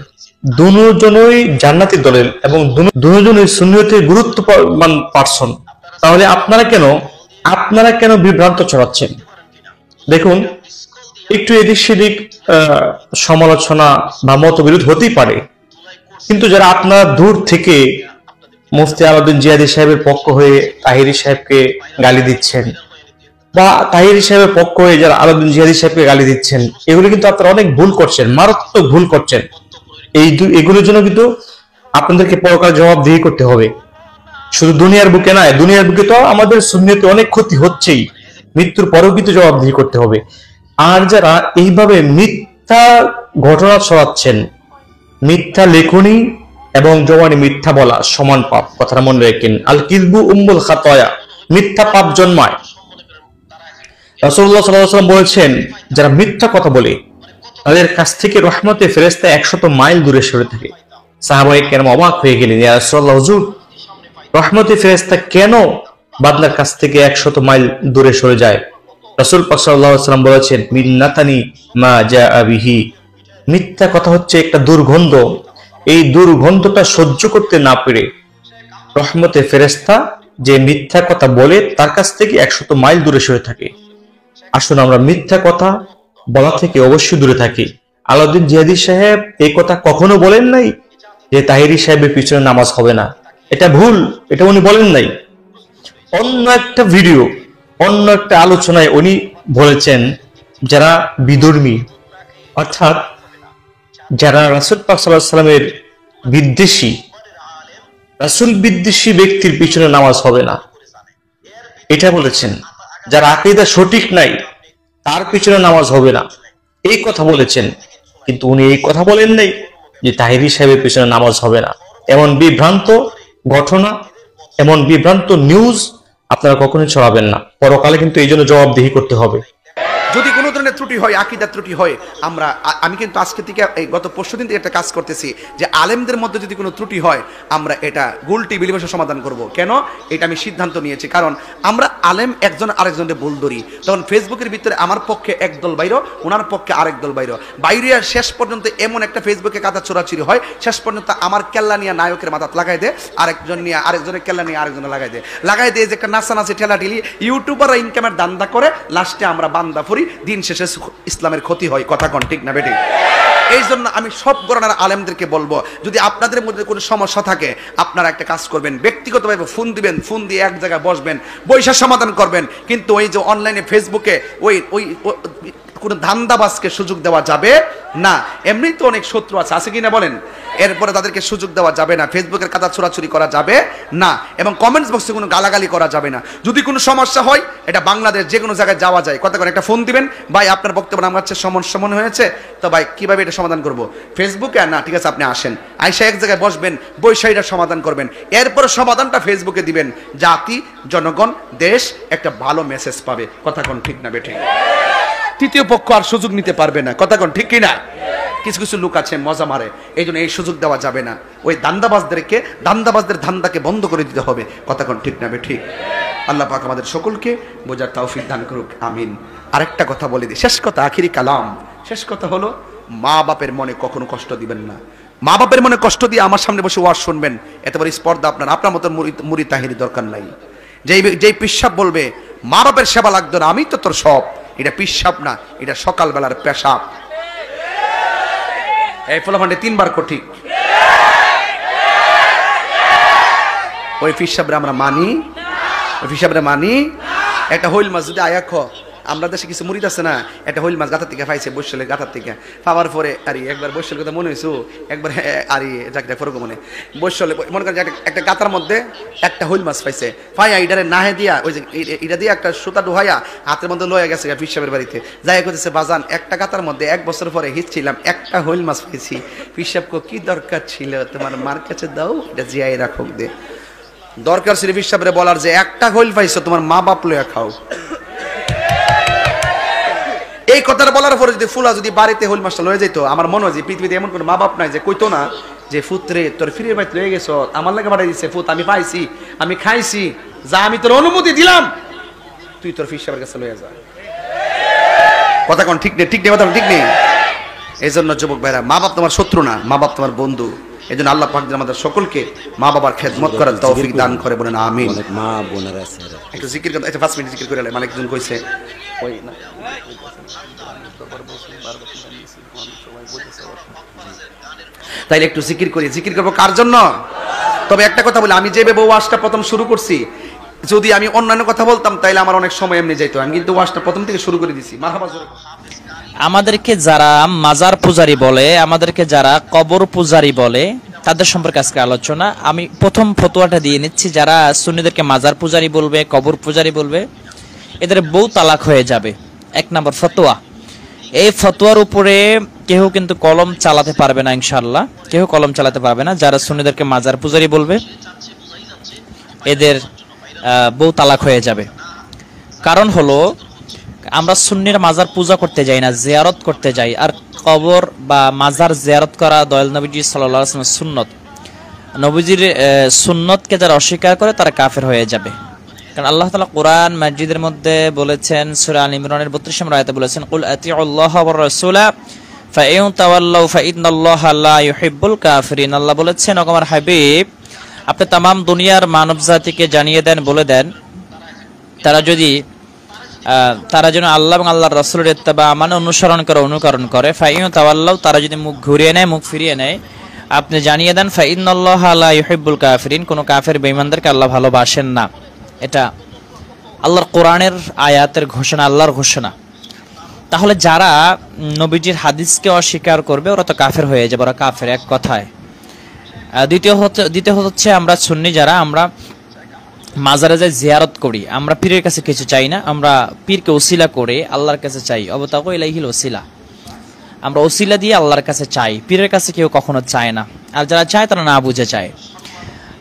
দুজনই জান্নাতি দলের এবং দুজনই সুন্নিয়তের গুরুত্বপূর্ণ পার্সন। তাহলে আপনারা কেন বিভ্রান্ত ছড়াচ্ছেন? দেখুন, একটু এদিক সেদিক সমালোচনা বা মতবিরোধ হতেই পারে, কিন্তু যারা আপনারা দূর থেকে মুফতি আলাউদ্দিন জিহাদি সাহেবের পক্ষ হয়ে তাহিরি সাহেবকে গালি দিচ্ছেন বা তাহিরি সাহেবের পক্ষ হয়ে যারা আলাউদ্দিন জিহাদি সাহেবকে গালি দিচ্ছেন, এগুলো কিন্তু আপনারা অনেক ভুল করছেন, মারাত্মক ভুল করছেন। এগুলোর জন্য কিন্তু আপনাদেরকে পরকাল জবাবদিহি করতে হবে। শুধু দুনিয়ার বুকে নয়, দুনিয়ার বুকে তো আমাদের সুন্নিয়তে অনেক ক্ষতি হচ্ছেই, মৃত্যুর পরেও কিন্তু জবাবদিহি করতে হবে। আর যারা এইভাবে মিথ্যা ঘটনা ছড়াচ্ছেন, মিথ্যা লেখনী এবং জবানে মিথ্যা বলা সমান পাপ, কথাটা মনে রাখেন। আল কিযবু উম্মুল খাতায়া, মিথ্যা পাপ জন্মায়। রাসূলুল্লাহ সাল্লাল্লাহু আলাইহি ওয়াসাল্লাম বলেছেন, যারা মিথ্যা কথা বলে তাদের কাছ থেকে রহমতের ফেরেশতা 100 মাইল দূরে সরে থাকে। সাহাবায়ে কেরাম অবাক হয়ে গেলেন, ইয়া রাসূলুল্লাহ, হুজুর, রহমতের ফেরেশতা কেন বান্দার কাছ থেকে 100 মাইল দূরে সরে যায়? রাসূল পাক সাল্লাল্লাহু আলাইহি ওয়াসাল্লাম বলেছেন, মিন্নাতানি মা জাআ বিহি, মিথ্যা কথা হচ্ছে একটা দুর্গন্ধ, এই দুর্গন্ধটা সহ্য করতে না পেরে রহমতের ফেরেশতা যে মিথ্যা কথা বলে তার কাছ থেকে 100 মাইল দূরে সরে থাকে। আসুন আমরা মিথ্যা কথা বলা থেকে অবশ্যই দূরে থাকি। আলাউদ্দিন জিহাদি সাহেব এই কথা কখনো বলেন নাই যে তাহিরি সাহেবের পিছনে নামাজ হবে না, এটা ভুল, এটা উনি বলেন নাই। অন্য একটা ভিডিও, অন্য একটা আলোচনায় উনি বলেছেন, যারা বিধর্মী অর্থাৎ যারা রাসূল পাক সাল্লাল্লাহু আলাইহি ওয়াসাল্লামের বিদ্বেষী, রাসূল বিদ্বেষী ব্যক্তির পিছনে নামাজ হবে না, এটা বলেছেন। যার আকীদা সঠিক নাই তার পিছনে নামাজ হবে না, এই কথা বলেছেন। কিন্তু উনি এই কথা বলেন নাই যে তাহিরি সাহেবের পিছনে নামাজ হবে না। এমন বিভ্রান্ত ঘটনা, এমন বিভ্রান্ত নিউজ আপনারা কখনোই ছড়াবেন না, পরকালে কিন্তু এই জন্য জবাবদিহি করতে হবে। যদি কোনো ধরনের ত্রুটি হয়, আকীদার ত্রুটি হয়, আমি কিন্তু আজকে থেকে গত পরশুদিন থেকে একটা কাজ করতেছি যে আলেমদের মধ্যে যদি কোনো ত্রুটি হয় আমরা এটা গোলটি বিলিভাষা সমাধান করব। কেন? এটা আমি সিদ্ধান্ত নিয়েছি, কারণ আমরা আলেম একজন আরেকজনের ভুল ধরি, তখন ফেসবুকের ভিতরে আমার পক্ষে একদল বাইর, ওনার পক্ষে আরেক দল বাইরে শেষ পর্যন্ত এমন একটা ফেসবুকে কাদা চোরাচুরি হয়, শেষ পর্যন্ত আমার কেল্লা নিয়ে নায়কের মাথাত লাগাই দেয়, আরেকজন নিয়ে আরেকজনের কেল্লা নিয়ে আরেকজনে লাগাই দেয় যে একটা নাচানাচি ঠেলাঠেলি ইউটিউবাররা ইনকামের দান্দা করে, লাস্টে আমরা বান্দা ফুরি, দিন শেষে ইসলামের ক্ষতি হয়। কথা কোন ঠিক না বেঠিক? এই জন্য আমি সব গণনার আলেমদেরকে বলবো, যদি আপনাদের মধ্যে কোনো সমস্যা থাকে আপনারা একটা কাজ করবেন, ব্যক্তিগতভাবে ফোন দিবেন, ফোন দিয়ে এক জায়গায় বসবেন, বৈশা সমাধান করবেন। কিন্তু ওই যে অনলাইনে ফেসবুকে ওই কোনো ধান্দাবাজকে সুযোগ দেওয়া যাবে না। এমনি তো অনেক শত্রু আছে কিনা বলেন? এরপরে তাদেরকে সুযোগ দেওয়া যাবে না, ফেসবুকের কাদা ছোড়াছুরি করা যাবে না, এবং কমেন্টস বক্সে কোনো গালাগালি করা যাবে না। যদি কোনো সমস্যা হয়, এটা বাংলাদেশ যে কোনো জায়গায় যাওয়া যায়, কথা করে একটা ফোন দিবেন, ভাই আপনার বক্তব্য আমার কাছে সমস্যা মনে হয়েছে, তো ভাই কিভাবে এটা সমাধান করব? ফেসবুকে আর না, ঠিক আছে আপনি আসেন, আইসা এক জায়গায় বসবেন, বৈশা এটা সমাধান করবেন, এরপরে সমাধানটা ফেসবুকে দিবেন, জাতি, জনগণ, দেশ একটা ভালো মেসেজ পাবে। কথা কোন ঠিক না বেঠিক? তৃতীয় পক্ষ আর সুযোগ নিতে পারবে না। কথা কোন ঠিক কিনা? কিছু কিছু লোক আছে মজা মারে, এই জন্য এই সুযোগ দেওয়া যাবে না। ওই দান্দাবাজদের ধান্দাকে বন্ধ করে দিতে হবে। কথা কোন ঠিক না বেঠিক? আল্লাহ পাক আমাদের সকলকে বোঝার তৌফিক দান করুক, আমিন। আরেকটা কথা বলে দিই, শেষ কথা, আখিরি কালাম, শেষ কথা হলো, মা বাপের মনে কখনো কষ্ট দিবেন না। মা বাপের মনে কষ্ট দিয়ে আমার সামনে বসে ওয়াজ শুনবেন, এত বড় স্পর্ধা আপনার মতো মুড়ি তাহিরি দরকার নাই। যেই পিসাব বলবে মা বাপের সেবা লাগতো না, আমি তো তোর সব, এটা পিসাব না, এটা সকালবেলার পেশাব। এই ফলাফান্ডে 3 বার ঠিক। ওই পিসাবরে আমরা মানি, ওই পিসাবরে মানি। একটা হইল মাছ যদি আয়া খ, আমরা দেশে কিছু মুরিদ আছে না, একটা হইল মাছ গাথার থেকে পাইছে, বৈশালের গাথার থেকে পাওয়ার পরে আরে একবার বৈশালের কথা মনে হয়েছে, একবার আরে যাকে ফরক মনে বৈশালে মনে করেন একটা গাতার মধ্যে একটা হইল মাছ পাইছে, পাইয়া ইডারে নাহে দিয়া ওই যে এটা দিয়ে একটা সুতা ডুহাইয়া হাতের মধ্যে লয়ে গেছে পিসাবের বাড়িতে, যাই করতেছে বাজান একটা গাতার মধ্যে 1 বছর পরে হিচ্ছিলাম, একটা হইল মাছ পাইছি, পিসাবকে কি দরকার ছিল তোমার মার কাছে দাও, এটা জিয়াই রাখুক দে। দরকার ছিল পিসাবরে বলার যে একটা হইল পাইছো তোমার মা বাপ লইয়া খাও। এই কথাটা বলার পরে যদি ফুলা যদি বাড়িতে হোল মাস্টার লয়ে যেত, আমার মনে হয় যে পৃথিবীতে এমন কোনো মা বাপ নাই যে কইতো না যে ফুতরে তোর ফিরে বাইতে লয়ে গেছ, আমার লাগে বাড়াই দিচ্ছে, ফুত আমি পাইছি, আমি খাইছি, যা আমি তোর অনুমতি দিলাম, তুই তোর ফির সাহেবের কাছে লয়ে যা। কথা কোন ঠিক নেই? ঠিক নেই কথা ঠিক নেই? এই জন্য যুবক ভাইরা, মা বাপ তোমার শত্রু না, মা বাপ তোমার বন্ধু। এই জন্য আল্লাহ পাক আমাদের সকলকে মা বাবার খেদমত করার তৌফিক দান করে, বলেন আমিন। মা বোনেরা আছে একটু জিকির করতে, একটা 5 মিনিট জিকির করে মানে একজন কইছে ওই না তাইলে একটু জিকির করি। জিকির করবো কার জন্য? তবে একটা কথা বলি, আমি যেভাবে ওয়াজটা প্রথম শুরু করছি, যদি আমি অন্যান্য কথা বলতাম তাইলে আমার অনেক সময় এমনি যাইতো। আমি কিন্তু ওয়াজটা প্রথম থেকে শুরু করে দিছি। মারহাবা। আমাদেরকে যারা মাজার পূজারি বলে, আমাদেরকে যারা কবর পূজারি বলে, তাদের সম্পর্কে আজকে আলোচনা। আমি প্রথম ফতোয়াটা দিয়ে নিচ্ছি, যারা সুন্নিদেরকে মাজার পূজারি বলবে, কবর পূজারি বলবে, এদের বউ তালাক হয়ে যাবে। 1 নম্বর ফতোয়া। এই ফতোয়ার উপরে কেউ কিন্তু কলম চালাতে পারবে না, ইনশাআল্লাহ কেউ কলম চালাতে পারবে না। যারা সুন্নিদেরকে মাজার পূজারি বলবে, এদের বউ তালাক হয়ে যাবে। কারণ হলো, আমরা সুন্নির মাজার পূজা করতে যাই না, জিয়ারত করতে যাই। আর কবর বা মাজার জিয়ারত করা দয়াল নবীজি সাল্লাল্লাহু আলাইহি ওয়াসাল্লামের সুন্নত। নবীজির সুন্নতকে যারা অস্বীকার করে তারা কাফের হয়ে যাবে। কারণ আল্লাহ তাআলা কোরআন মাজিদের মধ্যে বলেছেন, সূরা আল ইমরানের 32 নম্বর আয়াতে বলেছেন, কুল আতিউল্লাহ ওয়া রাসূলা ফাইন তাওয়াল্লাউ ফাইন্নাল্লাহা লা ইউহিব্বুল কাফিরিন। আল্লাহ বলেছেন, ও আমার হাবিব, আপনি তামাম দুনিয়ার মানব জাতিকে জানিয়ে দেন, বলে দেন, তারা যেন আল্লাহ এবং আল্লাহর রাসূলের ইত্তেবা মানে অনুসরণ করে, অনুকরণ করে। ফাইন তাওয়াল্লাউ, তারা যদি মুখ ঘুরিয়ে নেয়, মুখ ফিরিয়ে নেয়, আপনি জানিয়ে দেন ফাইন্নাল্লাহা লা ইউহিব্বুল কাফিরিন, কোন কাফের বেঈমানদেরকে আল্লাহ ভালোবাসেন না। এটা আল্লাহর কোরআনের আয়াতের ঘোষণা, আল্লাহর ঘোষণা। তাহলে যারা নবীজির হাদিসকে অস্বীকার করবে, ওরা তো কাফের হয়ে যাবে, ওরা কাফের এক কথায়। দ্বিতীয় হচ্ছে, আমরা সুন্নি যারা, আমরা মাজারে যাই, জিয়ারত করি, আমরা পীরের কাছে কিছু চাই না, আমরা পীরকে ওসিলা করে আল্লাহর কাছে চাই। অবতাকু ইলাইহিল ওসিলা, আমরা ওসিলা দিয়ে আল্লাহর কাছে চাই, পীরের কাছে কেউ কখনো চায় না। আর যারা চায় তারা না বুঝে চায়।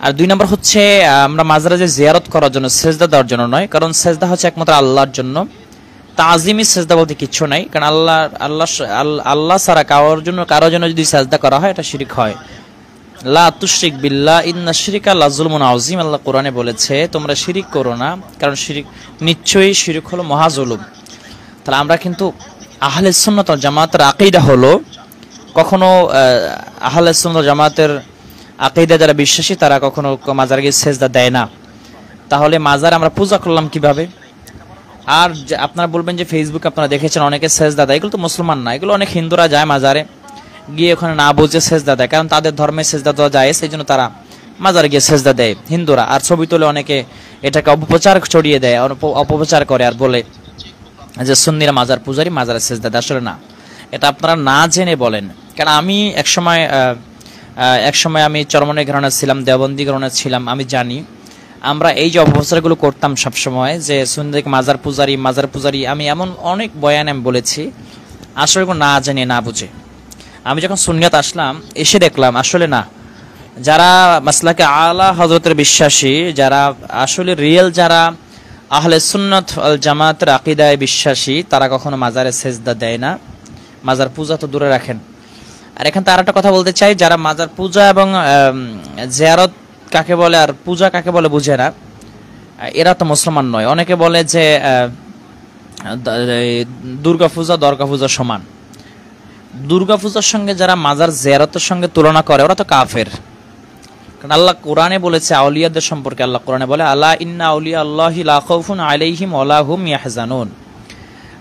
আর 2 নম্বর হচ্ছে, আমরা মাজারে যে জিয়ারত করার জন্য, সেজদা দেওয়ার জন্য নয়। কারণ সেজদা হচ্ছে একমাত্র আল্লাহর জন্য, তাজিমি সেজদা বলতে কিছু নাই। কারণ আল্লাহ ছাড়া কারোর জন্য যদি সেজদা করা হয়, এটা শিরক হয়। লা তুশরিক বিল্লাহ ইন্নাশ শিরকা লাযুলমুন আযীম। আল্লাহ কোরআনে বলেছে, তোমরা শিরিক করো না, কারণ শিরিক, নিশ্চয়ই শিরক হলো মহা জুলুম। তাহলে আমরা কিন্তু আহলে সুন্নাত ওয়াল জামাতের আকীদা হলো, কখনো আহলে সুন্নাত ওয়াল জামাতের আকীদা যারা বিশ্বাসী, তারা কখনো মাজারে গিয়ে সেজদা দেয় না। তাহলে মাজারে আমরা পূজা করলাম কিভাবে? আর আপনারা বলবেন যে ফেসবুকে আপনারা দেখেছেন অনেকে সেজদা দেয়, এগুলো তো মুসলমান না, এগুলো অনেক হিন্দুরা যায় মাজারে গিয়ে ওখানে না বুঝে সেজদা দেয়। কারণ তাদের ধর্মে সেজদা দেওয়া যায়, সেই জন্য তারা মাজারে গিয়ে সেজদা দেয় হিন্দুরা। আর ছবি তুলে অনেকে এটাকে অপপ্রচার ছড়িয়ে দেয়, অপপ্রচার করে, আর বলে যে সুন্নিরা মাজার পূজারি, মাজারে সেজদা দেয়। আসলে না, এটা আপনারা না জেনে বলেন। কারণ আমি এক সময় আমি চরমনাই ঘরানা ছিলাম, দেওবন্দি ঘরানা ছিলাম, আমি জানি আমরা এই যে অপপ্রচারগুলো করতাম সবসময়, যে সুন্নিদেরকে মাজার পূজারি। আমি এমন অনেক বয়ান আমি বলেছি, আসলে না জানি, না বুঝে। আমি যখন সুন্নিয়ত আসলাম, এসে দেখলাম আসলে না, যারা মাসলাকে আলা হযরতের বিশ্বাসী, যারা আসলে রিয়েল, যারা আহলে সুন্নাত ওয়াল জামাতের আকীদায় বিশ্বাসী, তারা কখনো মাজারে সেজদা দেয় না। মাজার পূজা তো দূরে রাখেন। আর এখানে তার একটা কথা বলতে চাই, যারা মাজার পূজা এবং জিয়ারত কাকে বলে আর পূজা কাকে বলে বুঝে না, এরা তো মুসলমান নয়। অনেকে বলে যে দুর্গা পূজা দরগা পূজা সমান। দুর্গা পূজার সঙ্গে যারা মাজার জিয়ারতের সঙ্গে তুলনা করে, ওরা তো কাফের। কারণ আল্লাহ কোরআনে বলেছে আউলিয়াদের সম্পর্কে, আল্লাহ কোরআনে বলে, আলা ইন্না আউলিয়া আল্লাহি লা খাউফুন আলাইহিম ওয়া লা হুম ইয়াহজানুন।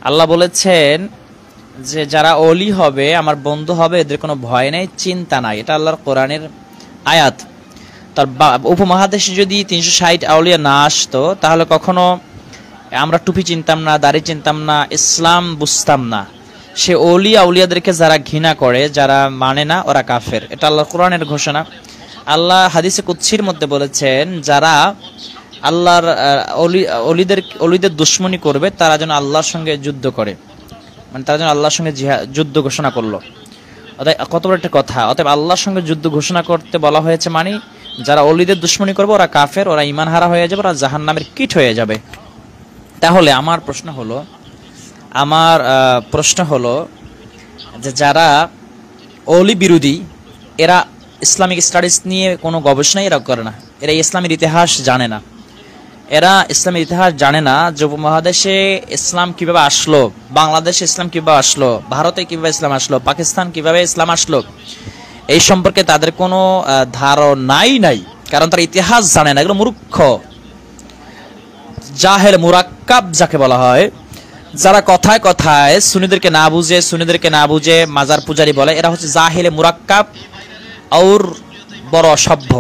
আল্লাহ বলেছেন যে যারা ওলি হবে, আমার বন্ধু হবে, এদের কোনো ভয় নেই, চিন্তা নাই। এটা আল্লাহর কোরআনের আয়াত। তার উপমহাদেশে যদি 360 আউলিয়া না আসতো, তাহলে কখনো আমরা টুপি চিনতাম না, দাড়ি চিনতাম না, ইসলাম বুঝতাম না। সে ওলি আউলিয়াদেরকে যারা ঘৃণা করে, যারা মানে না, ওরা কাফের। এটা আল্লাহর কোরআনের ঘোষণা। আল্লাহ হাদিসে কুদসির মধ্যে বলেছেন, যারা আল্লাহর অলিদের দুশ্মনী করবে, তারা যেন আল্লাহর সঙ্গে যুদ্ধ করে, মানে তারা যেন আল্লাহর সঙ্গে যুদ্ধ ঘোষণা করলো। অতএব কত বড় একটা কথা। অতএব আল্লাহর সঙ্গে যুদ্ধ ঘোষণা করতে বলা হয়েছে, মানে যারা অলিদের দুশ্মনী করবে, ওরা কাফের, ওরা ঈমান হারা হয়ে যাবে, ওরা জাহান্নামের কীট হয়ে যাবে। তাহলে আমার প্রশ্ন হলো, আমার প্রশ্ন হলো যে যারা অলি বিরোধী এরা ইসলামিক স্টাডিজ নিয়ে কোনো গবেষণাই এরা করে না, এরা ইসলামের ইতিহাস জানে না, এরা ইসলামের ইতিহাস জানে না যে উপমহাদেশে ইসলাম কিভাবে আসলো, বাংলাদেশে ইসলাম কিভাবে আসলো, ভারতে কিভাবে ইসলাম আসলো, পাকিস্তান কিভাবে ইসলাম আসলো, এই সম্পর্কে তাদের কোনো ধারণাই নাই, কারণ তারা ইতিহাস জানে না। এগুলো মূর্খ, জাহেল মুরাক্কাব যাকে বলা হয়, যারা কথায় কথায় সুন্নিদেরকে না বুঝে মাজার পূজারি বলে, এরা হচ্ছে জাহেলে মুরাক্কাব আর বড় অসভ্য।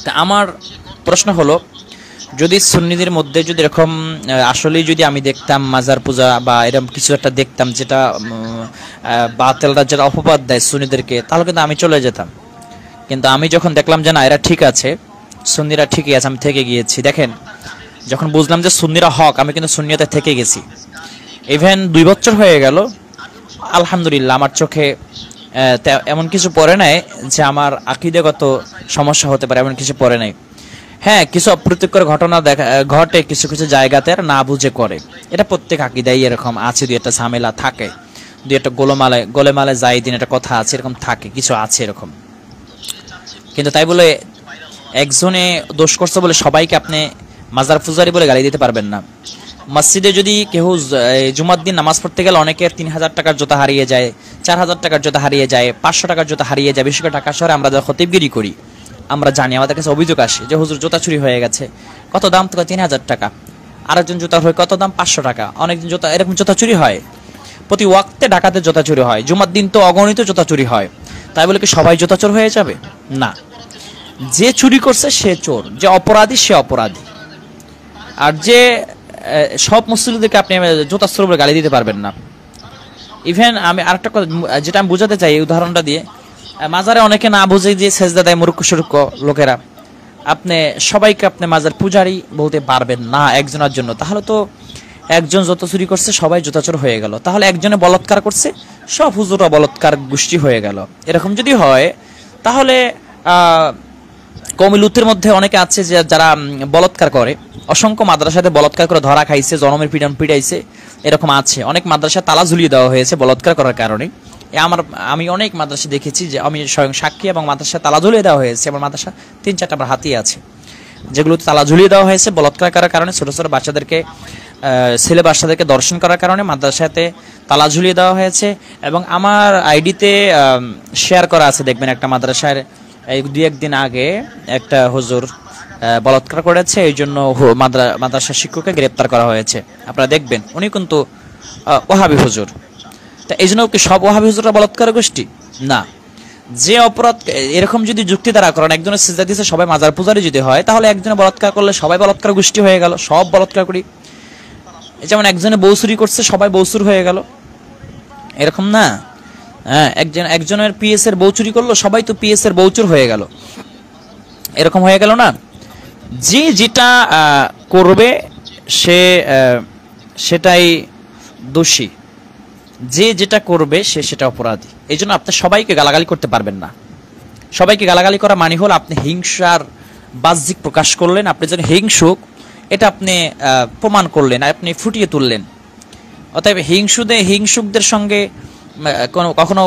তা আমার প্রশ্ন হলো, যদি সুন্নিদের মধ্যে যদি এরকম আসলেই যদি আমি দেখতাম মাজার পূজা বা এরকম কিছু একটা দেখতাম যেটা বাতিলরা যেটা অপবাদ দেয় সুন্নিদেরকে, তাহলে কিন্তু আমি চলে যেতাম। কিন্তু আমি যখন দেখলাম যে না এরা ঠিক আছে, সুন্নিরা ঠিকই আছে, আমি থেকে গিয়েছি। দেখেন, যখন বুঝলাম যে সুন্নিরা হক, আমি কিন্তু সুন্নিয়াতে থেকে গেছি। ইভেন 2 বছর হয়ে গেল, আলহামদুলিল্লাহ আমার চোখে এমন কিছু পড়ে নাই যে আমার আকীদাগত সমস্যা হতে পারে, এমন কিছু পড়ে নাই। হ্যাঁ, কিছু অপ্রীতিকর ঘটনা ঘটে কিছু কিছু জায়গাতে, আর না বুঝে করে, এটা প্রত্যেক আকীদায় এরকম আছে, 2-একটা ঝামেলা থাকে, 2-একটা গোলেমালে যায় দিন একটা কথা আছে, এরকম থাকে, কিছু আছে এরকম। কিন্তু তাই বলে একজনে দোষ করছে বলে সবাইকে আপনি মাজার পূজারি বলে গালি দিতে পারবেন না। মসজিদে যদি কেউ জুমার দিন নামাজ পড়তে গেলে অনেকের 3000 টাকার জুতা হারিয়ে যায়, 4000 টাকার জুতা হারিয়ে যায়, 500 টাকার জুতা হারিয়ে যায়। বিশেষ করে ঢাকা শহরে আমরা যখন খতিবগিরি করি আমরা জানি, আমাদের কাছে অভিযোগ আসে যে হুজুর জুতা চুরি হয়ে গেছে, কত দাম? তো 3000 টাকা। আরেকজন জুতা হয় কত দাম? 500 টাকা। অনেকজন জুতা এরকম জুতা চুরি হয়, প্রতি ওয়াক্তে ঢাকাতে জুতা চুরি হয়, জুমার দিন তো অগণিত জুতা চুরি হয়। তাই বলে কি সবাই জুতা চোর হয়ে যাবে? না, যে চুরি করছে সে চোর, যে অপরাধী সে অপরাধী। আর যে সব মুসলিমদেরকে আপনি জুতা চোর বলে গালি দিতে পারবেন না। ইভেন আমি আরেকটা কথা যেটা আমি বোঝাতে চাই এই উদাহরণটা দিয়ে, মাজারে অনেকে না বুঝে দিয়ে সেজদা দেয় মূর্খ সুরূখ লোকেরা, আপনি সবাইকে আপনি মাজার পূজারি বলতে পারবেন না একজনের জন্য। তাহলে তো একজন যত চুরি করছে সবাই জুতাচোর হয়ে গেল, তাহলে একজনে বলৎকার করছে সব হুজুরা বলৎকার গোষ্ঠী হয়ে গেল। এরকম যদি হয় তাহলে কওমি লুতের মধ্যে অনেকে আছে যে যারা বলৎকার করে, অসংখ্য মাদ্রাসাতে বলৎকার করে ধরা খাইছে, জনমের পিটান পিটাইছে, এরকম আছে। অনেক মাদ্রাসা তালা ঝুলিয়ে দেওয়া হয়েছে বলৎকার করার কারণে। আমি অনেক মাদ্রাসা দেখেছি যে আমি স্বয়ং সাক্ষী, এবং মাদ্রাসা তালা ঝুলিয়ে দেওয়া হয়েছে। আমার মাদ্রাসা 3-4টা আমার হাতেই আছে, যেগুলোতে তালা ঝুলিয়ে দেওয়া হয়েছে বলৎকার করার কারণে। ছোট ছোট বাচ্চাদেরকে ছেলে বাচ্চাদেরকে দর্শন করার কারণে মাদ্রাসাতে তালা ঝুলিয়ে দেওয়া হয়েছে। এবং আমার আইডিতে শেয়ার করা আছে, দেখবেন একটা মাদ্রাসার এই 2-1 দিন আগে একটা হুজুর বলৎকার করেছে, এই জন্য মাদ্রাসা শিক্ষককে গ্রেপ্তার করা হয়েছে। আপনারা দেখবেন উনি কিন্তু ওহাবি হুজুর। তা এই জন্য কি সব ওহাবি হুজুররা বলৎকার গোষ্ঠী? না। যে অপরাধ এরকম যদি যুক্তি দ্বারা করেন, একজনের সিজদা দিয়েছে সবাই মাজার পূজারি যদি হয়, তাহলে একজনে বলৎকার করলে সবাই বলৎকার গোষ্ঠী হয়ে গেল, সব বলৎকার করি। যেমন একজনে বউ চুরি করছে সবাই বউচুর হয়ে গেল, এরকম না। হ্যাঁ, একজনের পিএস এর বউ চুরি করলো সবাই তো পিএস এর বউচুর হয়ে গেল, এরকম হয়ে গেল না। যে যেটা করবে সে সেটাই দোষী, যে যেটা করবে সে সেটা অপরাধী। এই জন্য আপনি সবাইকে গালাগালি করতে পারবেন না। সবাইকে গালাগালি করা মানে হল আপনি হিংসার বাহ্যিক প্রকাশ করলেন, আপনি যেন হিংসুক এটা আপনি প্রমাণ করলেন, আপনি ফুটিয়ে তুললেন। অতএব হিংসুকদের সঙ্গে কখনো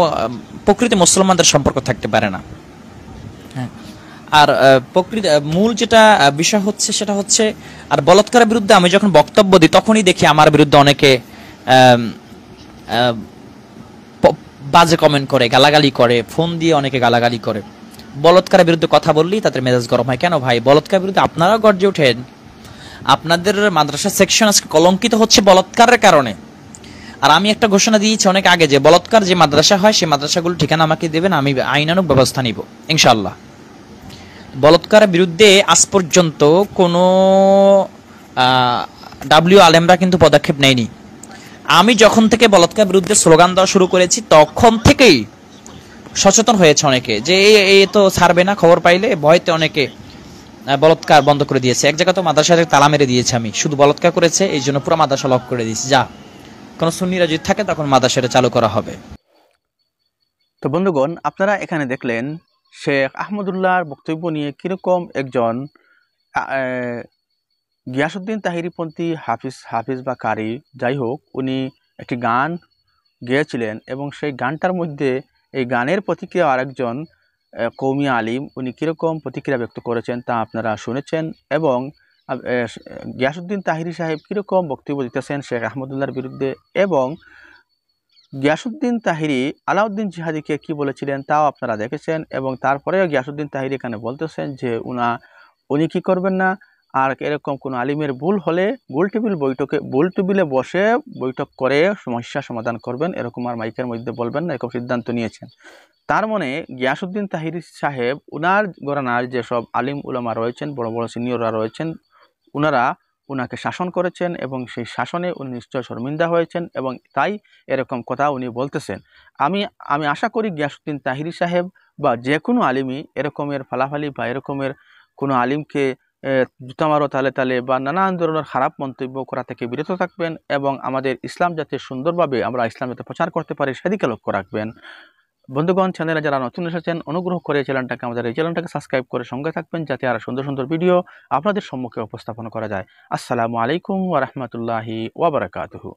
প্রকৃতি মুসলমানদের সম্পর্ক থাকতে পারে না। আর প্রকৃতি মূল যেটা বিষয় হচ্ছে সেটা হচ্ছে, আর বলৎকারের বিরুদ্ধে আমি যখন বক্তব্য দিই তখনই দেখি আমার বিরুদ্ধে অনেকে বাজে কমেন্ট করে, গালাগালি করে, ফোন দিয়ে অনেকে গালাগালি করে। বলৎকারের বিরুদ্ধে কথা বললেই তাদের মেজাজ গরম হয়। কেন ভাই? বলৎকারের বিরুদ্ধে আপনারাও গর্জে ওঠেন। আপনাদের মাদ্রাসা সেকশন আজকে কলঙ্কিত হচ্ছে বলৎকারের কারণে। আর আমি একটা ঘোষণা দিয়েছি অনেক আগে যে বলৎকার যে মাদ্রাসা হয় সেই মাদ্রাসাগুলো ঠিকানা আমাকে দেবেন, আমি আইনানুগ ব্যবস্থা নিব ইনশাআল্লাহ। বলৎকারের বিরুদ্ধে আজ পর্যন্ত কোনো ডাব্লিউ আলেমরা কিন্তু পদক্ষেপ নেয়নি। আমি যখন থেকে বলৎকার বিরুদ্ধে স্লোগান দেওয়া শুরু করেছি তখন থেকেই সচেতন হয়েছে অনেকে যে এ তো ছাড়বে না, খবর পাইলে ভয়তে অনেকে বলৎকার বন্ধ করে দিয়েছে। এক জায়গা তো মাদ্রাসাতে তালা মেরে দিয়েছে, আমি শুধু বলৎকার করেছে এই জন্য পুরো মাদ্রাসা লক করে দিয়েছি, যা কোনো সুন্নিরা যদি থাকে তখন মাদ্রাসাটা চালু করা হবে। তো বন্ধুগণ, আপনারা এখানে দেখলেন শেখ আহমদুল্লাহর বক্তব্য নিয়ে কিরকম একজন গিয়াসউদ্দিন তাহিরিপন্থী হাফিজ বা কারি যাই হোক, উনি একটি গান গেয়েছিলেন এবং সেই গানটার মধ্যে এই গানের প্রতিক্রিয়া আরেকজন কৌমি আলিম উনি কীরকম প্রতিক্রিয়া ব্যক্ত করেছেন তা আপনারা শুনেছেন। এবং গিয়াসউদ্দিন তাহিরি সাহেব কীরকম বক্তব্য দিতেছেন শেখ আহমদুল্লাহর বিরুদ্ধে, এবং গিয়াসউদ্দিন তাহিরি আলাউদ্দিন জিহাদিকে কি বলেছিলেন তাও আপনারা দেখেছেন। এবং তারপরেও গিয়াসউদ্দিন তাহিরি এখানে বলতেছেন যে উনি কি করবেন না, আর এরকম কোনো আলিমের ভুল হলে গোল টেবিলে বসে বৈঠক করে সমস্যা সমাধান করবেন, এরকম আর মাইকের মধ্যে বলবেন না, এরকম সিদ্ধান্ত নিয়েছেন। তার মানে গিয়াসউদ্দিন তাহিরি সাহেব উনার ঘরানার যেসব আলিম উলামা রয়েছেন, বড় বড় সিনিয়ররা রয়েছেন, উনাকে শাসন করেছেন এবং সেই শাসনে উনি নিশ্চয় শর্মিন্দা হয়েছেন এবং তাই এরকম কথা উনি বলতেছেন। আমি আশা করি গিয়াসউদ্দিন তাহিরি সাহেব বা যে কোনো আলিমই এরকমের ফালাফালি বা এরকমের কোনো আলিমকে জুতামারো তালে তালে বা নানান ধরনের খারাপ মন্তব্য করা থেকে বিরত থাকবেন এবং আমাদের ইসলাম যাতে সুন্দরভাবে আমরা ইসলাম যাতে প্রচার করতে পারি সেদিকে লক্ষ্য রাখবেন। বন্ধুগণ, চ্যানেলে যারা নতুন এসেছেন অনুগ্রহ করে আমাদের এই চ্যানেলটাকে সাবস্ক্রাইব করে সঙ্গে থাকবেন যাতে আরো সুন্দর সুন্দর ভিডিও আপনাদের সম্মুখে উপস্থাপন করা যায়। আসসালামু আলাইকুম ওয়া রাহমাতুল্লাহি ওয়া বারাকাতুহু।